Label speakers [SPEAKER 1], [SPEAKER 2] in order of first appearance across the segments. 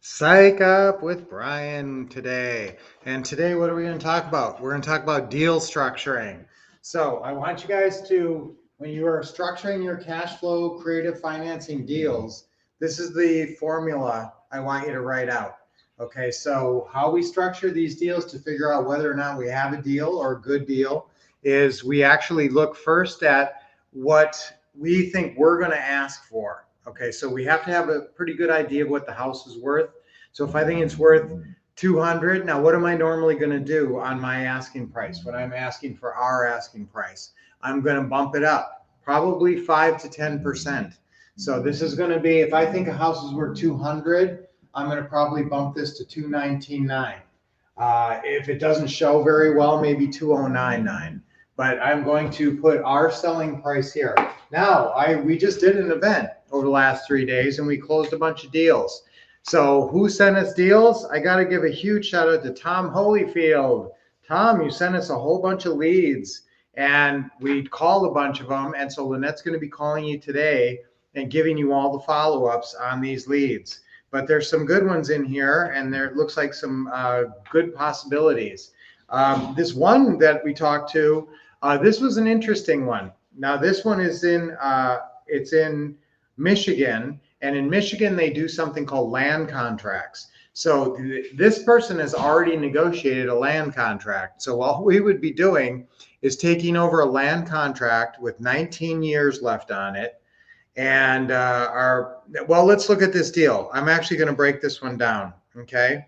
[SPEAKER 1] Psych Up with Brian today. And today, what are we going to talk about? We're going to talk about deal structuring. So, I want you guys to, when you are structuring your cash flow creative financing deals, this is the formula I want you to write out. Okay, so how we structure these deals to figure out whether or not we have a deal or a good deal is we actually look first at what we think we're going to ask for. Okay, so we have to have a pretty good idea of what the house is worth. So if I think it's worth 200, now what am I normally going to do on my asking price? When I'm asking for our asking price, I'm going to bump it up probably 5 to 10%. So this is going to be, if I think a house is worth 200, I'm going to probably bump this to 219.9. If it doesn't show very well, maybe 2099. But I'm going to put our selling price here. Now, we just did an event over the last 3 days and we closed a bunch of deals. So who sent us deals? I got to give a huge shout out to Tom Holyfield. Tom, you sent us a whole bunch of leads and we called a bunch of them. And so Lynette's going to be calling you today and giving you all the follow-ups on these leads. But there's some good ones in here and there looks like some good possibilities. This one that we talked to, this was an interesting one. Now this one is it's in Michigan, and in Michigan they do something called land contracts. So this person has already negotiated a land contract. So all we would be doing is taking over a land contract with 19 years left on it. And well, let's look at this deal. I'm actually going to break this one down. Okay.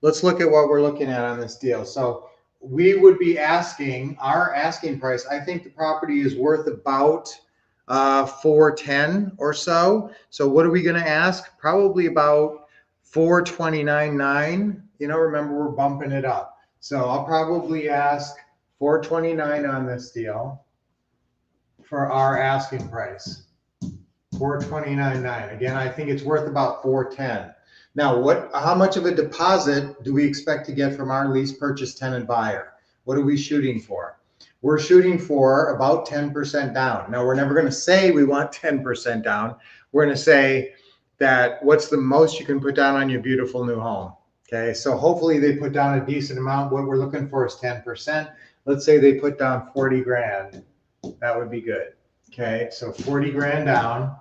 [SPEAKER 1] Let's look at what we're looking at on this deal. So we would be asking, our asking price, I think the property is worth about 410 or so. So what are we going to ask? Probably about 429.9. Remember, we're bumping it up. So I'll probably ask 429 on this deal for our asking price. 429.9. Again, I think it's worth about 410. Now, how much of a deposit do we expect to get from our lease purchase tenant buyer? What are we shooting for? We're shooting for about 10% down. Now, we're never going to say we want 10% down. We're going to say that what's the most you can put down on your beautiful new home. Okay, so hopefully they put down a decent amount. What we're looking for is 10%. Let's say they put down 40 grand. That would be good. Okay, so 40 grand down.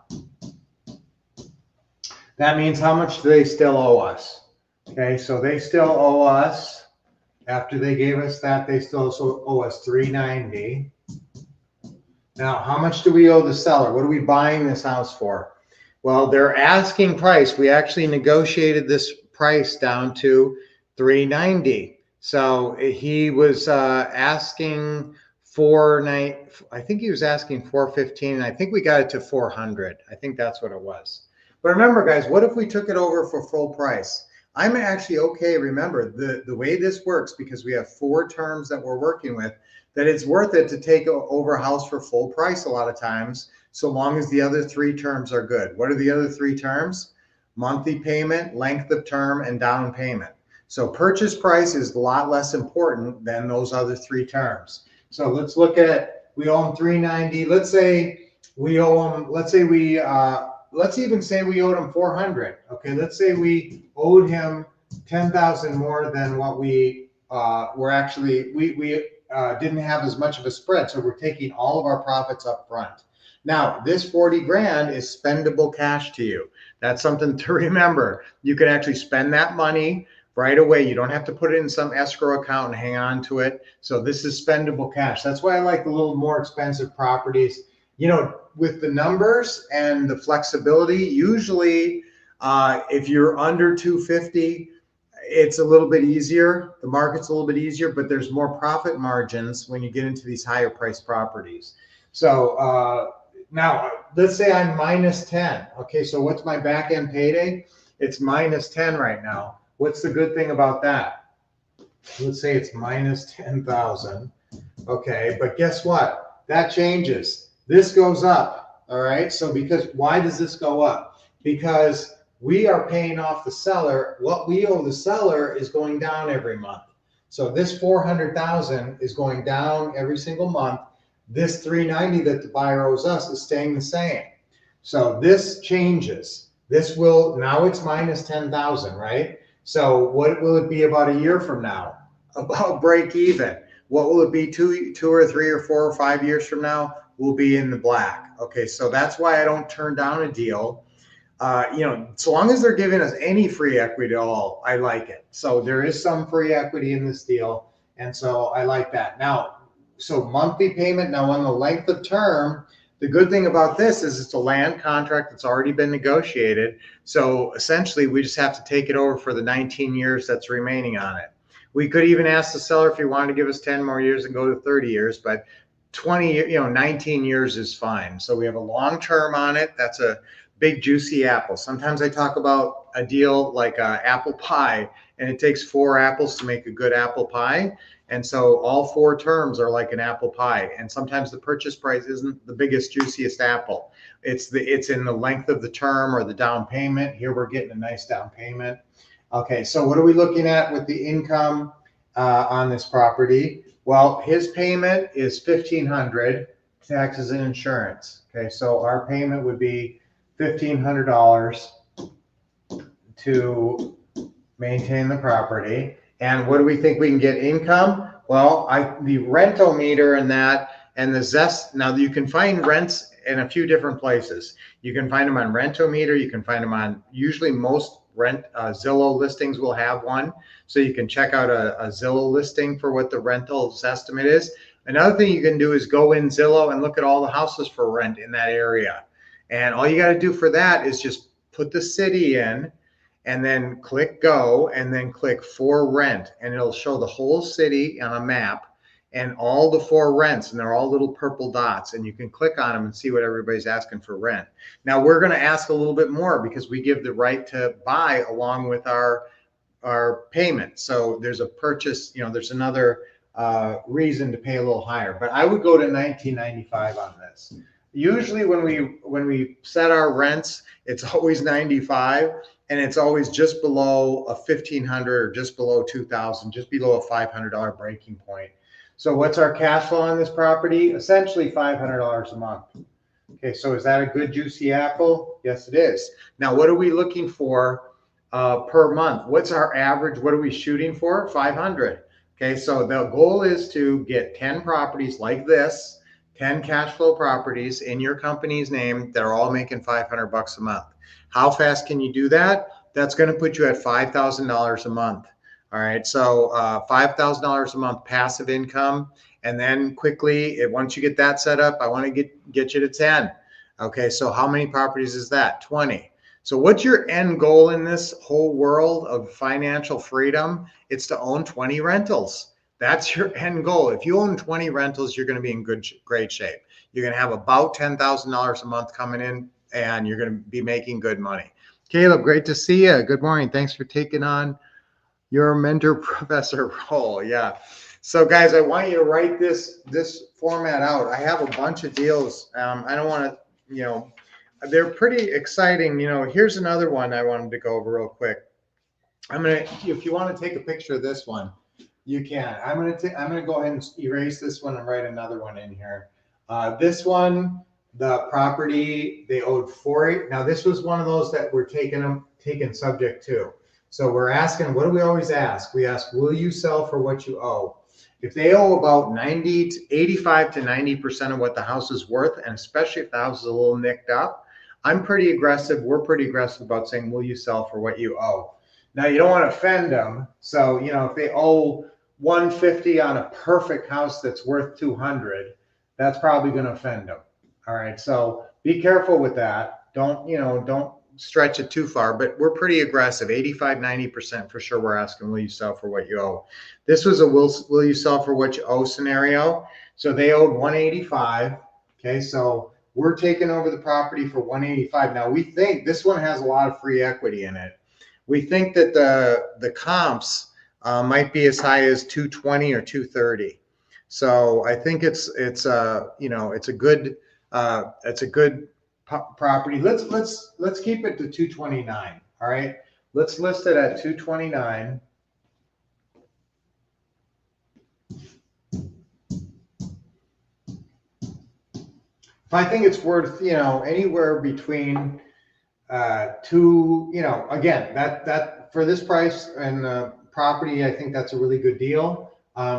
[SPEAKER 1] That means how much do they still owe us? Okay, so they still owe us, after they gave us that, they still also owe us 390. Now, how much do we owe the seller? What are we buying this house for? Well, their asking price, we actually negotiated this price down to 390. So he was asking I think he was asking 415, and I think we got it to 400. I think that's what it was. But remember, guys, what if we took it over for full price? I'm actually okay. Remember, the way this works, because we have 4 terms that we're working with, that it's worth it to take over a house for full price a lot of times, so long as the other 3 terms are good. What are the other 3 terms? Monthly payment, length of term, and down payment. So purchase price is a lot less important than those other 3 terms. So let's look at, we owe them 390. Let's say we owe them, let's even say we owed him 400. Okay, let's say we owed him 10,000 more than what we were actually, we didn't have as much of a spread. So we're taking all of our profits up front. Now, this 40 grand is spendable cash to you. That's something to remember. You can actually spend that money right away. You don't have to put it in some escrow account and hang on to it. So this is spendable cash. That's why I like the little more expensive properties. With the numbers and the flexibility, usually if you're under 250, it's a little bit easier. The market's a little bit easier, but there's more profit margins when you get into these higher priced properties. So now let's say I'm minus 10. Okay, so what's my back end payday? It's minus 10 right now. What's the good thing about that? Let's say it's minus 10,000. Okay, but guess what? That changes. This goes up. All right, so why does this go up? Because we are paying off the seller. What we owe the seller is going down every month. So this 400,000 is going down every single month. This 390 that the buyer owes us is staying the same. So this changes. This will, now it's minus 10,000, right? So what will it be about a year from now? About break even. What will it be two or 3 or 4 or 5 years from now? We'll be in the black. Okay, so that's why I don't turn down a deal. So long as they're giving us any free equity at all, I like it. So there is some free equity in this deal, and so I like that. Now, so monthly payment, now on the length of term, the good thing about this is it's a land contract that's already been negotiated. So essentially, we just have to take it over for the 19 years that's remaining on it. We could even ask the seller if he wanted to give us 10 more years and go to 30 years, but 19 years is fine. So we have a long term on it. That's a big juicy apple. Sometimes I talk about a deal like apple pie, and it takes 4 apples to make a good apple pie. And so all 4 terms are like an apple pie. And sometimes the purchase price isn't the biggest, juiciest apple. It's in the length of the term or the down payment. Here we're getting a nice down payment. Okay, so what are we looking at with the income on this property? Well, his payment is $1,500, taxes and insurance. Okay, so our payment would be $1,500 to maintain the property. And what do we think we can get income? Well, the rental meter and that, and the Zest. Now you can find rents in a few different places. You can find them on Rentometer. You can find them on, usually most Zillow listings will have one. So you can check out a Zillow listing for what the rental's estimate is. Another thing you can do is go in Zillow and look at all the houses for rent in that area. And all you got to do for that is just put the city in and then click go and then click for rent. And it'll show the whole city on a map and all the 4 rents. And they're all little purple dots. And you can click on them and see what everybody's asking for rent. Now we're going to ask a little bit more because we give the right to buy along with our payment. So there's a purchase, there's another reason to pay a little higher. But I would go to $19.95 on this. Usually when we set our rents, it's always 95, and it's always just below a 1,500 or just below 2,000, just below a $500 breaking point. So what's our cash flow on this property? Essentially $500 a month. Okay, so is that a good juicy apple? Yes, it is. Now, what are we looking for per month? What's our average? What are we shooting for? 500. Okay, so the goal is to get 10 properties like this, 10 cash flow properties in your company's name that are all making $500 a month. How fast can you do that? That's going to put you at $5,000 a month. All right, so $5,000 a month passive income, and then quickly, once you get that set up, I want to get you to 10. Okay, so how many properties is that? 20. So what's your end goal in this whole world of financial freedom? It's to own 20 rentals. That's your end goal. If you own 20 rentals, you're going to be in great shape. You're going to have about $10,000 a month coming in, and you're going to be making good money. Caleb, great to see you. Good morning. Thanks for taking on your mentor professor role. Yeah. So guys, I want you to write this format out. I have a bunch of deals. I don't want to, they're pretty exciting. Here's another one I wanted to go over real quick. If you want to take a picture of this one, you can. I'm gonna go ahead and erase this one and write another one in here. This one, the property they owed $4. Now this was one of those that we're taken subject to. So we're asking, what do we always ask? We ask, will you sell for what you owe? If they owe about 85 to 90% of what the house is worth, and especially if the house is a little nicked up, I'm pretty aggressive. We're pretty aggressive about saying, will you sell for what you owe? Now you don't want to offend them. So, if they owe 150 on a perfect house that's worth 200, that's probably going to offend them. All right. So be careful with that. Don't stretch it too far, but we're pretty aggressive. 85, 90% for sure. We're asking, will you sell for what you owe? This was a will you sell for what you owe scenario. So they owed 185. Okay. So we're taking over the property for 185. Now we think this one has a lot of free equity in it. We think that the comps might be as high as 220 or 230. So I think it's a good property. Let's keep it to 229. All right. Let's list it at 229. If I think it's worth, anywhere between again, that for this price and property, I think that's a really good deal.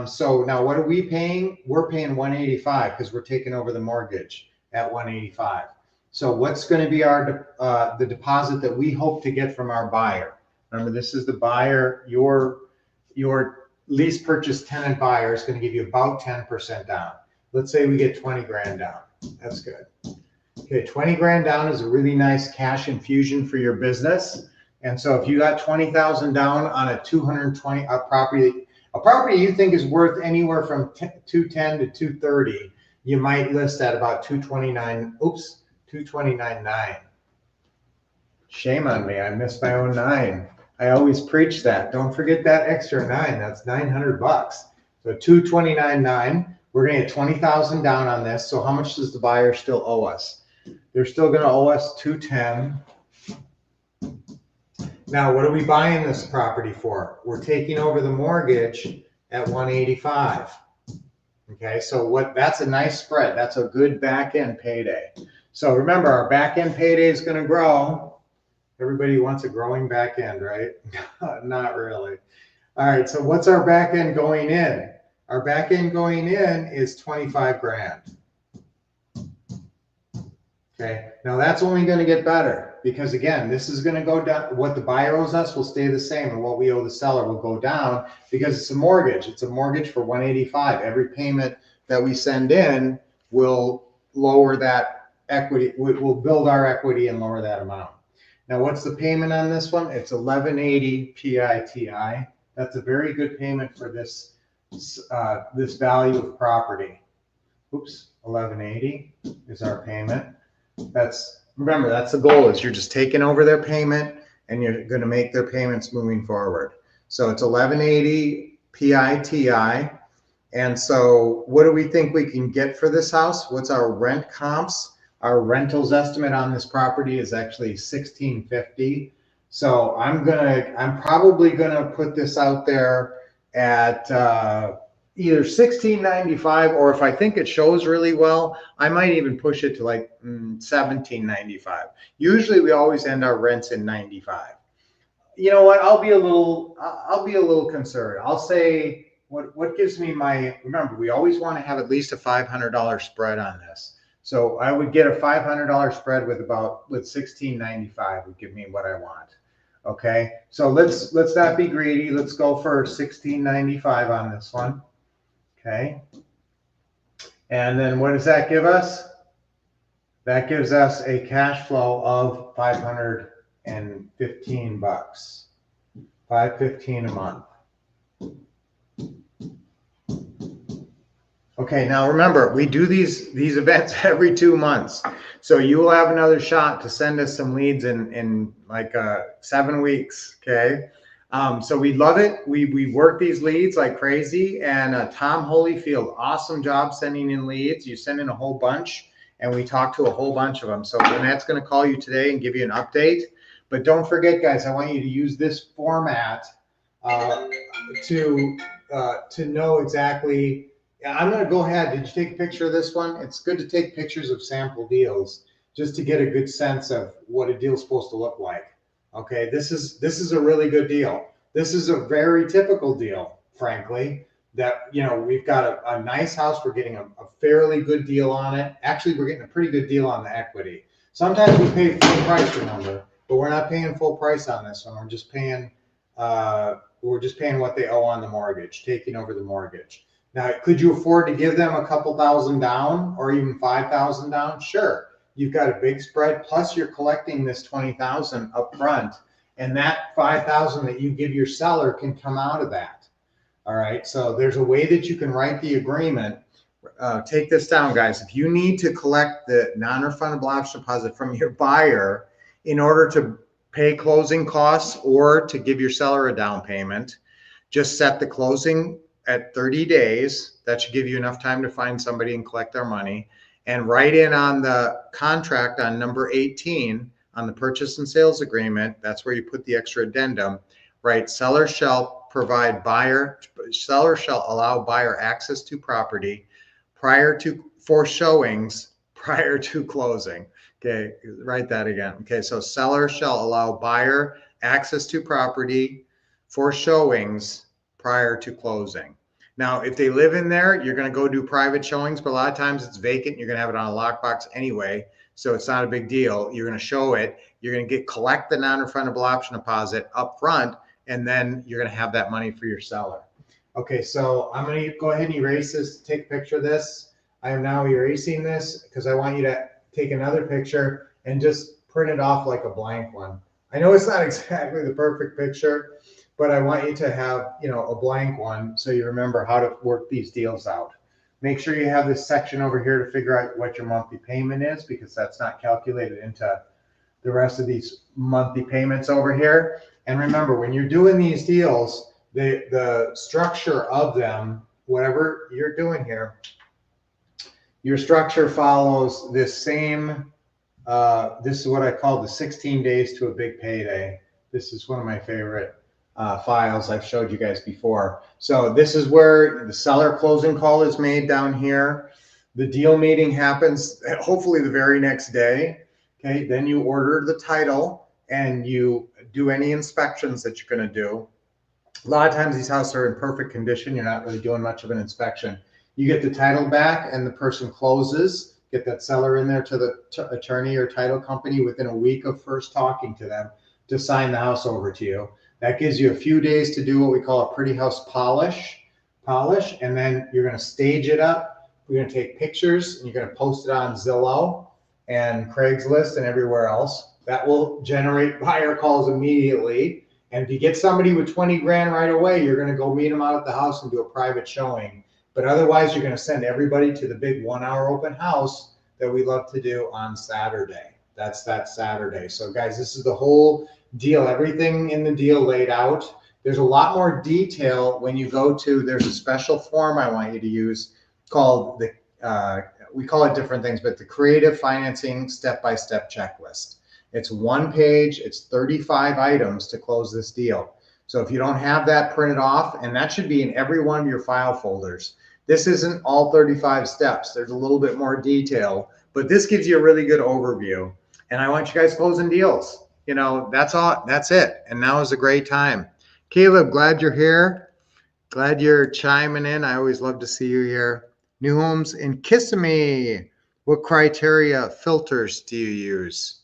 [SPEAKER 1] So now what are we paying? We're paying 185 because we're taking over the mortgage at 185. So what's going to be the deposit that we hope to get from our buyer? Remember, this is the buyer. Your lease purchase tenant buyer is going to give you about 10% down. Let's say we get 20 grand down. That's good. Okay, 20 grand down is a really nice cash infusion for your business. And so if you got 20,000 down on a 220 a property you think is worth anywhere from 210 to 230, you might list at about 229. Oops, 229.9. Shame on me, I missed my own 9. I always preach that. Don't forget that extra 9. That's $900. So 229.9. We're going to get 20,000 down on this. So how much does the buyer still owe us? They're still going to owe us 210. Now, what are we buying this property for? We're taking over the mortgage at 185. Okay, so that's a nice spread. That's a good back end payday. So remember, our back end payday is going to grow. Everybody wants a growing back end, right? Not really. All right, so what's our back end going in? Our back end going in is 25 grand. Okay, now that's only going to get better because again, this is going to go down. What the buyer owes us will stay the same, and what we owe the seller will go down because it's a mortgage. It's a mortgage for 185. Every payment that we send in will lower that equity. Will build our equity and lower that amount. Now, what's the payment on this one? It's 1180 PITI. That's a very good payment for this this value of property. Oops, 1180 is our payment. Remember, that's the goal, is you're just taking over their payment and you're going to make their payments moving forward. So it's 1180 PITI. And so what do we think we can get for this house? What's our rent comps? Our rentals estimate on this property is actually $1,650. So I'm probably gonna put this out there at either $1,695, or if I think it shows really well, I might even push it to like $1,795. Usually we always end our rents in 95. You know what? I'll be a little conservative. I'll say what gives me remember, we always want to have at least a $500 spread on this. So I would get a $500 spread with $1,695 would give me what I want. Okay, so let's not be greedy. Let's go for $1,695 on this one. Okay, and then what does that give us? That gives us a cash flow of $515, $515 a month. Okay, now remember, we do these events every 2 months. So you will have another shot to send us some leads in like 7 weeks, okay? So we love it. We work these leads like crazy. And Tom Holyfield, awesome job sending in leads. You send in a whole bunch, and we talk to a whole bunch of them. So Lynette's going to call you today and give you an update. But don't forget, guys, I want you to use this format to know exactly. I'm going to go ahead. Did you take a picture of this one? It's good to take pictures of sample deals just to get a good sense of what a deal's supposed to look like. Okay, this is a really good deal. This is a very typical deal, frankly, that, you know, we've got a nice house. We're getting a fairly good deal on it. Actually, we're getting a pretty good deal on the equity. Sometimes we pay full price, remember, but we're not paying full price on this one. We're just paying what they owe on the mortgage, taking over the mortgage. Now, could you afford to give them a couple thousand down or even 5,000 down? Sure. You've got a big spread, plus you're collecting this 20,000 up front, and that 5,000 that you give your seller can come out of that. All right. So there's a way that you can write the agreement. Take this down, guys. If you need to collect the non-refundable option deposit from your buyer in order to pay closing costs or to give your seller a down payment, just set the closing at 30 days. That should give you enough time to find somebody and collect their money. And write in on the contract on number 18 on the purchase and sales agreement. That's where you put the extra addendum. Right? Seller shall allow buyer access to property for showings prior to closing. Okay, write that again. Okay, so seller shall allow buyer access to property for showings prior to closing. Now, if they live in there, you're going to go do private showings, but a lot of times it's vacant. You're going to have it on a lockbox anyway, so it's not a big deal. You're going to show it. You're going to collect the non-refundable option deposit up front, and then you're going to have that money for your seller. Okay, so I'm going to go ahead and erase this, take a picture of this. I am now erasing this because I want you to take another picture and just print it off like a blank one. I know it's not exactly the perfect picture, but I want you to have, a blank one so you remember how to work these deals out. Make sure you have this section over here to figure out what your monthly payment is, because that's not calculated into the rest of these monthly payments over here. And remember, when you're doing these deals, the structure of them, whatever you're doing here, your structure follows this same, this is what I call the 16 days to a big payday. This is one of my favorite files I've showed you guys before. So this is where the seller closing call is made down here. The deal meeting happens hopefully the very next day. Okay, then you order the title and you do any inspections that you're going to do. A lot of times these houses are in perfect condition. You're not really doing much of an inspection. You get the title back and the person closes, get that seller in there to the attorney or title company within a week of first talking to them to sign the house over to you. That gives you a few days to do what we call a pretty house polish, and then you're going to stage it up. We're going to take pictures and you're going to post it on Zillow and Craigslist and everywhere else. That will generate buyer calls immediately. And if you get somebody with 20 grand right away, you're going to go meet them out at the house and do a private showing. But otherwise, you're going to send everybody to the big 1 hour open house that we love to do on Saturday. That's that Saturday. So guys, this is the whole deal, everything in the deal laid out. There's a lot more detail when you go to, there's a special form I want you to use called the, we call it different things, but the Creative Financing Step-by-Step Checklist. It's 1 page, it's 35 items to close this deal. So if you don't have that printed off, and that should be in every one of your file folders. This isn't all 35 steps. There's a little bit more detail, but this gives you a really good overview. And I want you guys closing deals. That's all, that's it. And now is a great time. Caleb, glad you're here. Glad you're chiming in. I always love to see you here. New homes in Kissimmee. What criteria filters do you use?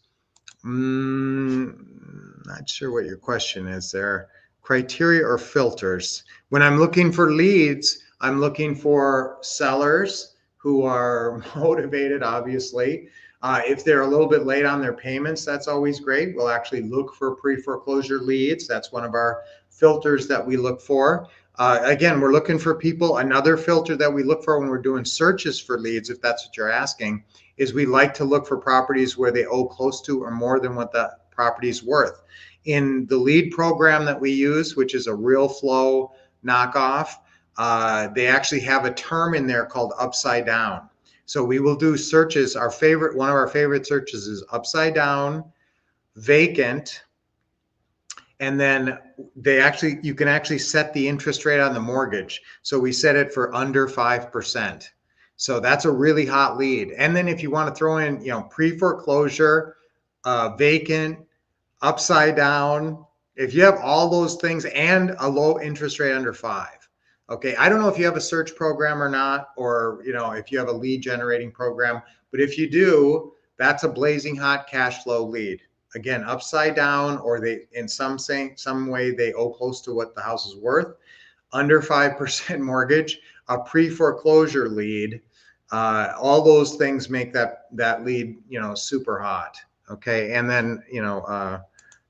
[SPEAKER 1] Not sure what your question is there. Criteria or filters. When I'm looking for leads, I'm looking for sellers who are motivated, obviously. If they're a little bit late on their payments, that's always great. We'll actually look for pre-foreclosure leads. That's one of our filters that we look for. Again, we're looking for people. Another filter that we look for when we're doing searches for leads, if that's what you're asking, is we like to look for properties where they owe close to or more than what the property's worth. In the lead program that we use, which is a Real Flow knockoff, they actually have a term in there called upside down. So we will do searches. One of our favorite searches is upside down, vacant, and then you can actually set the interest rate on the mortgage. So we set it for under 5%. So that's a really hot lead. And then if you want to throw in, pre-foreclosure, vacant, upside down, if you have all those things and a low interest rate under 5. Okay, I don't know if you have a search program or not, or if you have a lead generating program, but if you do, that's a blazing hot cash flow lead. Again, upside down, or they in some way they owe close to what the house is worth, under 5% mortgage, a pre-foreclosure lead. All those things make that lead super hot. Okay, and then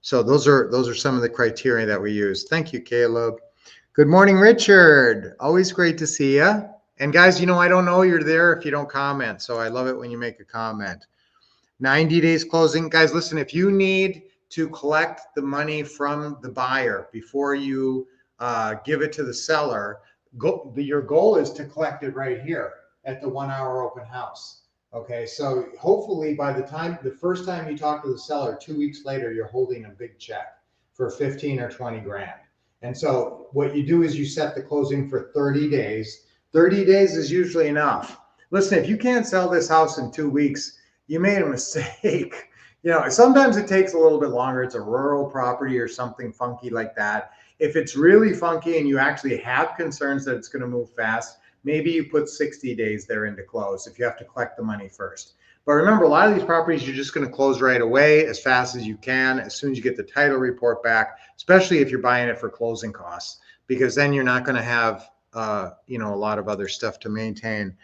[SPEAKER 1] so those are some of the criteria that we use. Thank you, Caleb. Good morning, Richard. Always great to see you. And guys, I don't know you're there if you don't comment. So I love it when you make a comment. 90 days closing. Guys, listen, if you need to collect the money from the buyer before you give it to the seller, your goal is to collect it right here at the 1 hour open house. Okay, so hopefully by the first time you talk to the seller, 2 weeks later, you're holding a big check for 15 or 20 grand. And so what you do is you set the closing for 30 days. 30 days is usually enough. Listen, if you can't sell this house in 2 weeks, you made a mistake. You know, sometimes it takes a little bit longer. It's a rural property or something funky like that. If it's really funky and you actually have concerns that it's going to move fast, maybe you put 60 days there into close if you have to collect the money first. But remember, a lot of these properties, you're just going to close right away as fast as you can, as soon as you get the title report back, especially if you're buying it for closing costs, because then you're not going to have, you know, a lot of other stuff to maintain.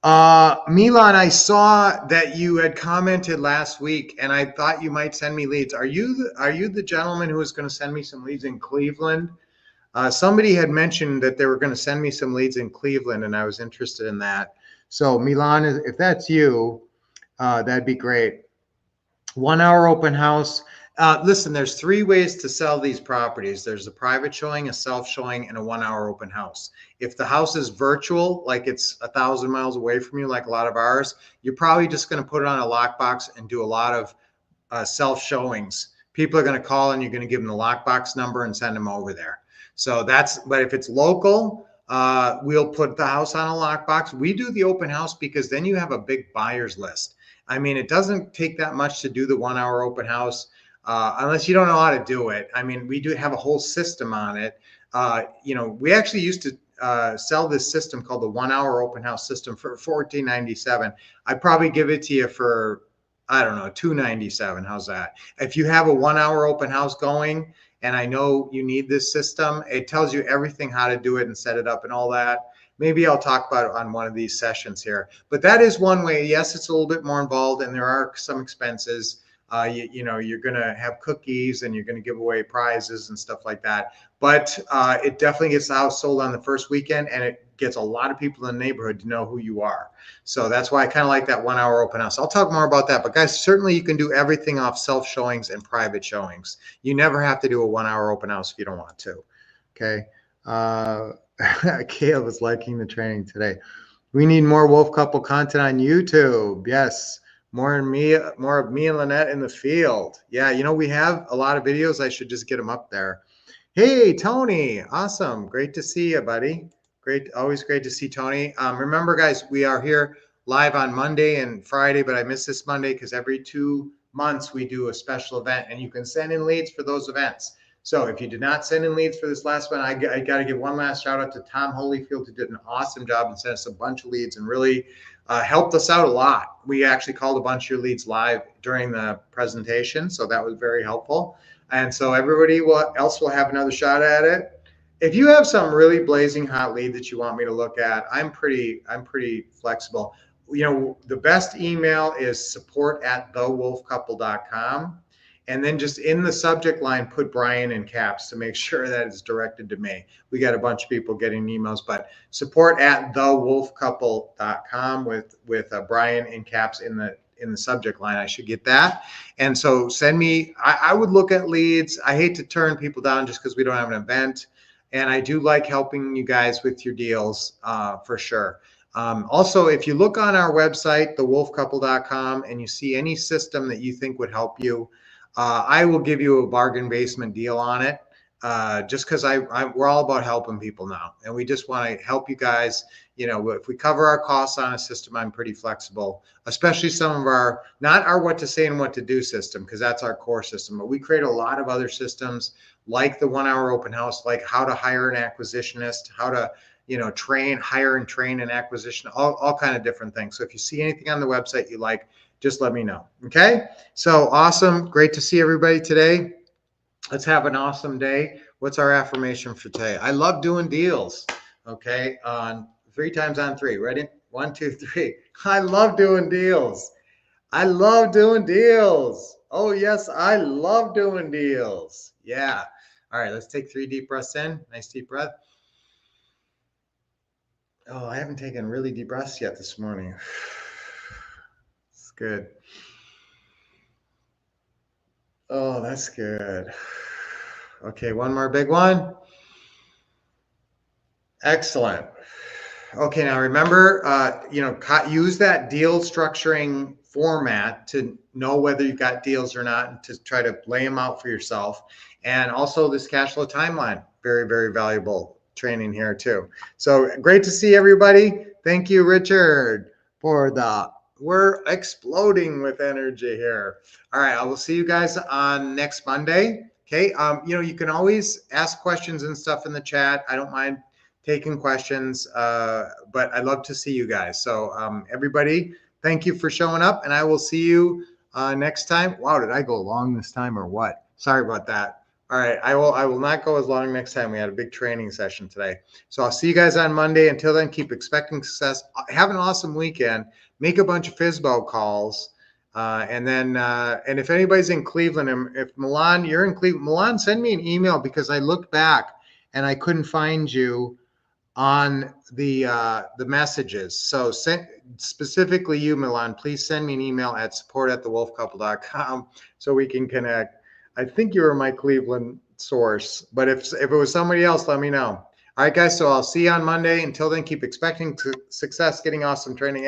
[SPEAKER 1] Milan, I saw that you had commented last week, and I thought you might send me leads. Are you the gentleman who was going to send me some leads in Cleveland? Somebody had mentioned that they were going to send me some leads in Cleveland, and I was interested in that. So Milan, if that's you, that'd be great. 1 hour open house. Listen, there's 3 ways to sell these properties. There's a private showing, a self showing, and a 1 hour open house. If the house is virtual, like it's 1,000 miles away from you, like a lot of ours, you're probably just going to put it on a lockbox and do a lot of self showings. People are going to call and you're going to give them the lockbox number and send them over there. So but if it's local, we'll put the house on a lockbox. We do the open house because then you have a big buyer's list. I mean, it doesn't take that much to do the 1 hour open house unless you don't know how to do it. I mean, we do have a whole system on it. You know, we actually used to sell this system called the 1 hour open house system for $14.97. I'd probably give it to you for, I don't know, $2.97. How's that? If you have a 1 hour open house going, and I know you need this system, it tells you everything, how to do it and set it up and all that. Maybe I'll talk about it on one of these sessions here. But that is one way. Yes, it's a little bit more involved and there are some expenses. You know, you're going to have cookies and you're going to give away prizes and stuff like that. But it definitely gets the house sold on the first weekend, and it gets a lot of people in the neighborhood to know who you are. So that's why I kind of like that 1 hour open house. I'll talk more about that. But guys, certainly you can do everything off self showings and private showings. You never have to do a 1 hour open house if you don't want to. Okay. Caleb is liking the training today. We need more Wolf Couple content on YouTube. Yes. More of me and Lynette in the field. Yeah, you know, we have a lot of videos. I should just get them up there. Hey, Tony. Awesome. Great to see you, buddy. Great. Always great to see Tony. Remember, guys, we are here live on Monday and Friday, but I missed this Monday because every 2 months we do a special event, and you can send in leads for those events. So if you did not send in leads for this last one, I got to give one last shout out to Tom Holyfield, who did an awesome job and sent us a bunch of leads and really helped us out a lot. We actually called a bunch of your leads live during the presentation, so that was very helpful. And so everybody else will have another shot at it. If you have some really blazing hot lead that you want me to look at, I'm pretty flexible. You know, the best email is support@thewolfcouple.com. And then just in the subject line, put Brian in caps to make sure that it's directed to me. We got a bunch of people getting emails, but support@thewolfcouple.com with Brian in caps in the subject line. I should get that. And so send me, I would look at leads. I hate to turn people down just because we don't have an event. And I do like helping you guys with your deals for sure. Also, if you look on our website, thewolfcouple.com, and you see any system that you think would help you, I will give you a bargain basement deal on it, just because we're all about helping people now, and we just want to help you guys. You know, if we cover our costs on a system, I'm pretty flexible, especially some of our, not our what to say and what to do system, because that's our core system, but we create a lot of other systems like the 1 hour open house, like how to hire an acquisitionist, how to, you know, hire and train an acquisition, all kind of different things. So if you see anything on the website you like, just let me know. Okay. So awesome. Great to see everybody today. Let's have an awesome day. What's our affirmation for today? I love doing deals. Okay. On 3 times on 3. Ready? 1, 2, 3. I love doing deals. I love doing deals. Oh yes. I love doing deals. Yeah. All right. Let's take 3 deep breaths in. Nice deep breath. Oh, I haven't taken really deep breaths yet this morning. Good. Oh, that's good. Okay, one more big one. Excellent. Okay, now remember, you know, use that deal structuring format to know whether you've got deals or not, and to try to lay them out for yourself. And also this cash flow timeline, very, very valuable training here too. So great to see everybody. Thank you, Richard, for the We're exploding with energy here. All right, I will see you guys on next Monday. Okay. You can always ask questions and stuff in the chat. I don't mind taking questions, but I'd love to see you guys. So everybody, thank you for showing up, and I will see you next time. Wow, did I go long this time or what? Sorry about that. All right, I will not go as long next time. We had a big training session today. So I'll see you guys on Monday. Until then, keep expecting success. Have an awesome weekend. Make a bunch of FSBO calls. And if anybody's in Cleveland, if Milan, you're in Cleveland, Milan, send me an email because I looked back and I couldn't find you on the messages. So specifically you, Milan, please send me an email at support@thewolfcouple.com so we can connect. I think you were my Cleveland source, but if it was somebody else, let me know. All right, guys. So I'll see you on Monday. Until then, keep expecting success, getting awesome training.